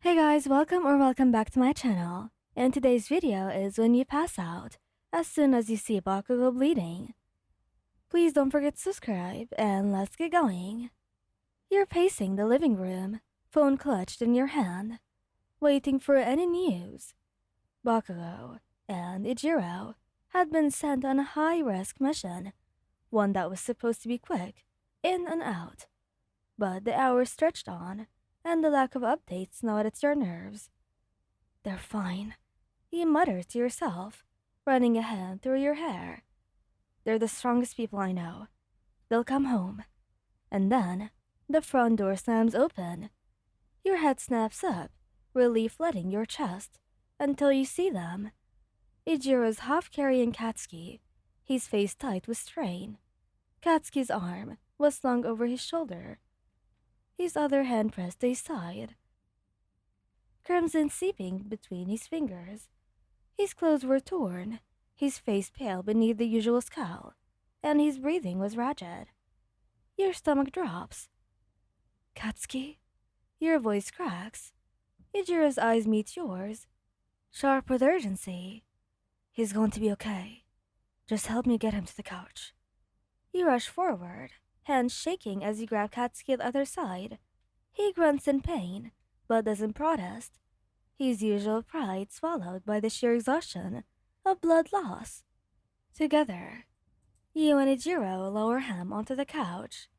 Hey guys, welcome back to my channel. And today's video is when you pass out as soon as you see bakugou bleeding. Please don't forget to subscribe and let's get going. You're pacing the living room, phone clutched in your hand, waiting for any news. Bakugou and Ijiro had been sent on a high-risk mission, one that was supposed to be quick, in and out. But the hours stretched on, and the lack of updates gnawed at your nerves. They're fine, you mutter to yourself, running a hand through your hair. They're the strongest people I know. They'll come home. And then, the front door slams open. Your head snaps up, relief flooding your chest, until you see them. Ijiro's half carrying Katsuki, his face tight with strain. Katsuki's arm was slung over his shoulder, his other hand pressed to his side, crimson seeping between his fingers. His clothes were torn, his face pale beneath the usual scowl, and his breathing was ragged. Your stomach drops. Katsuki? Your voice cracks. Ijiro's eyes meet yours, sharp with urgency. He's going to be okay. Just help me get him to the couch. You rush forward, hands shaking as you grab Katsuki at the other side. He grunts in pain, but doesn't protest, his usual pride swallowed by the sheer exhaustion of blood loss. Together, you and Ijiro lower him onto the couch.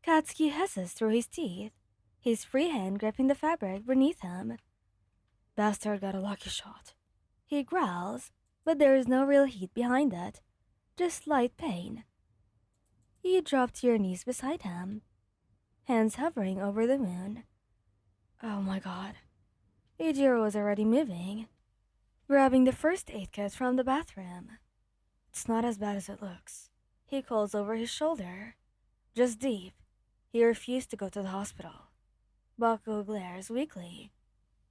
Katsuki hisses through his teeth, his free hand gripping the fabric beneath him. Bastard got a lucky shot. He growls, but there is no real heat behind it, just light pain. You drop to your knees beside him, hands hovering over the moon. Oh my god. Ijiro was already moving, grabbing the first aid kit from the bathroom. It's not as bad as it looks. He calls over his shoulder. Just deep. He refused to go to the hospital. Baku glares weakly.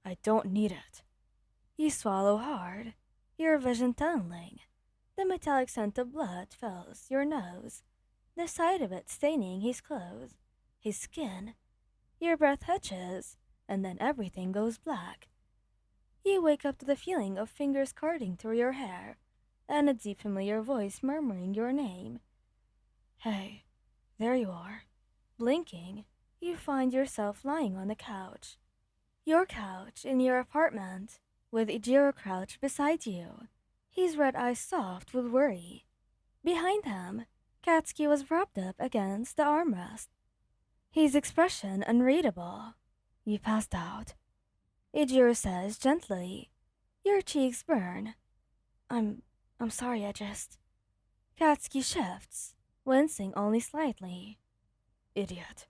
I don't need it. You swallow hard, your vision tunneling. The metallic scent of blood fills your nose, the sight of it staining his clothes, his skin. Your breath hitches, and then everything goes black. You wake up to the feeling of fingers carding through your hair, and a deep familiar voice murmuring your name. Hey, there you are. Blinking, you find yourself lying on the couch. Your couch in your apartment, with Ijiro crouched beside you, his red eyes soft with worry. Behind him, Katsuki was propped up against the armrest, his expression unreadable. You passed out. Ijiro says gently. Your cheeks burn. I'm sorry, I just... Katsuki shifts, wincing only slightly. Idiot.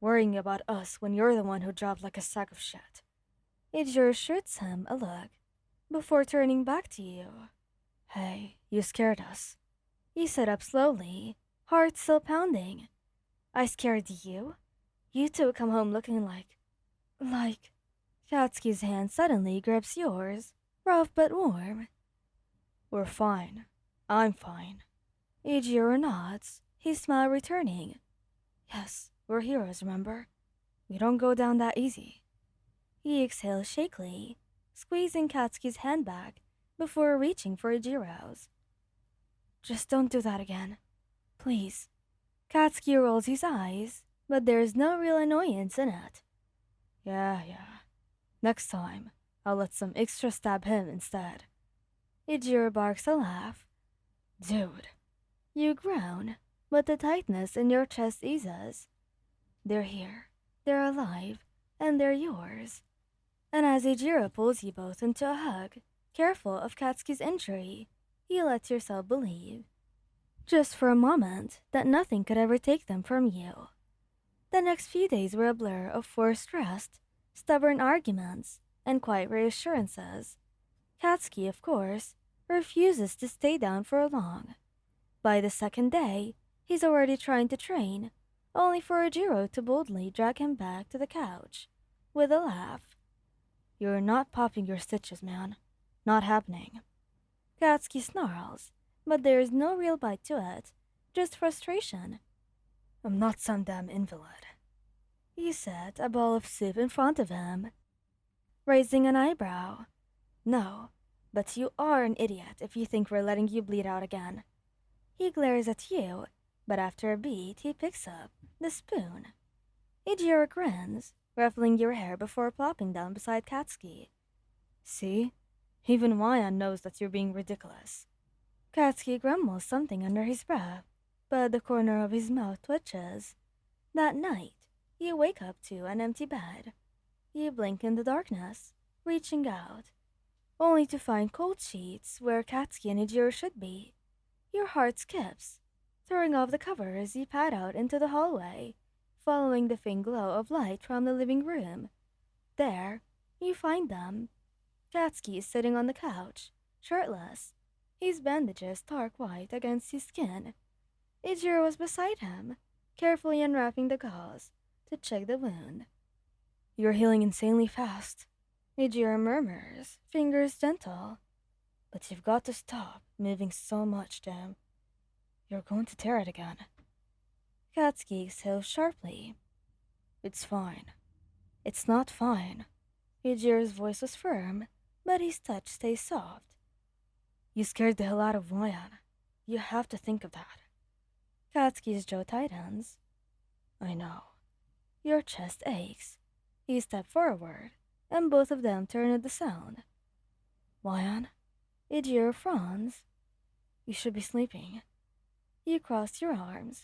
Worrying about us when you're the one who dropped like a sack of shit. Ijiro shoots him a look, before turning back to you. Hey, you scared us. You sit up slowly, heart still pounding. I scared you? You two come home looking like... Katsuki's hand suddenly grips yours, rough but warm. We're fine. I'm fine. Ijiro nods, his smile returning. Yes, we're heroes, remember? We don't go down that easy. He exhales shakily, squeezing Katsuki's hand back before reaching for Ijiro's. Just don't do that again. Please. Katsuki rolls his eyes, but there's no real annoyance in it. Yeah. Next time, I'll let some extra stab him instead. Ijiro barks a laugh. Dude. You groan, but the tightness in your chest eases. They're here, they're alive, and they're yours. And as Ijiro pulls you both into a hug, careful of Katsuki's injury, you let yourself believe, just for a moment, that nothing could ever take them from you. The next few days were a blur of forced rest, stubborn arguments, and quiet reassurances. Katsuki, of course, refuses to stay down for long. By the second day, he's already trying to train, only for Ijiro to boldly drag him back to the couch, with a laugh. You're not popping your stitches, man. Not happening. Katsuki snarls, but there is no real bite to it, just frustration. I'm not some damn invalid. He set a bowl of soup in front of him, raising an eyebrow. No, but you are an idiot if you think we're letting you bleed out again. He glares at you, but after a beat, he picks up the spoon. Ijiro grins, ruffling your hair before plopping down beside Katsuki. See? Even Wayan knows that you're being ridiculous. Katsuki grumbles something under his breath, but the corner of his mouth twitches. That night, you wake up to an empty bed. You blink in the darkness, reaching out, only to find cold sheets where Katsuki and Ijiro should be. Your heart skips. Throwing off the covers, you pad out into the hallway, following the faint glow of light from the living room. There, you find them. Katsuki is sitting on the couch, shirtless, his bandages stark white against his skin. Ijiro was beside him, carefully unwrapping the gauze to check the wound. You're healing insanely fast, Ijiro murmurs, fingers gentle. But you've got to stop moving so much, Jim. You're going to tear it again. Katsuki exhales sharply. It's fine. It's not fine. Ijiro's voice was firm, but his touch stays soft. You scared the hell out of Wayan. You have to think of that. Katsuki's jaw tightens. I know. Your chest aches. You step forward, and both of them turn at the sound. Wayan? Ijiro frowns. You should be sleeping. You cross your arms.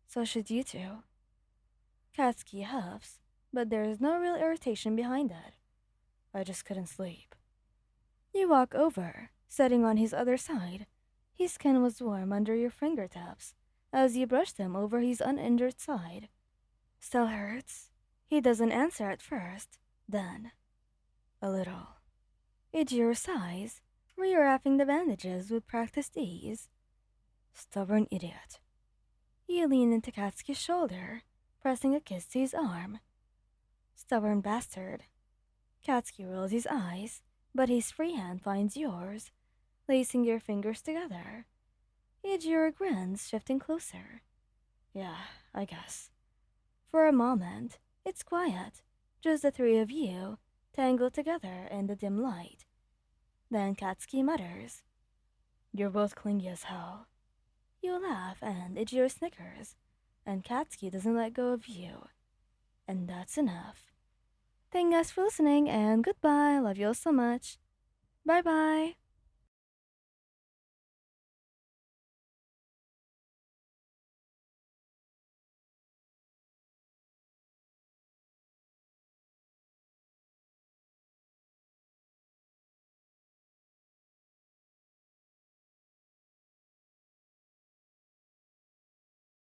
So should you two. Katsuki huffs, but there is no real irritation behind it. I just couldn't sleep. You walk over, sitting on his other side. His skin was warm under your fingertips as you brushed him over his uninjured side. Still hurts? He doesn't answer at first, then. A little. Ijiro sighs, rewrapping the bandages with practiced ease. Stubborn idiot. You lean into Katsuki's shoulder, pressing a kiss to his arm. Stubborn bastard. Katsuki rolls his eyes, but his free hand finds yours, lacing your fingers together. Ijiro grins, shifting closer. Yeah, I guess. For a moment, it's quiet, just the three of you, tangled together in the dim light. Then Katsuki mutters, You're both clingy as hell. You laugh and Ijiro snickers, and Katsuki doesn't let go of you. And that's enough. Thank you guys for listening, and goodbye. Love you all so much. Bye bye.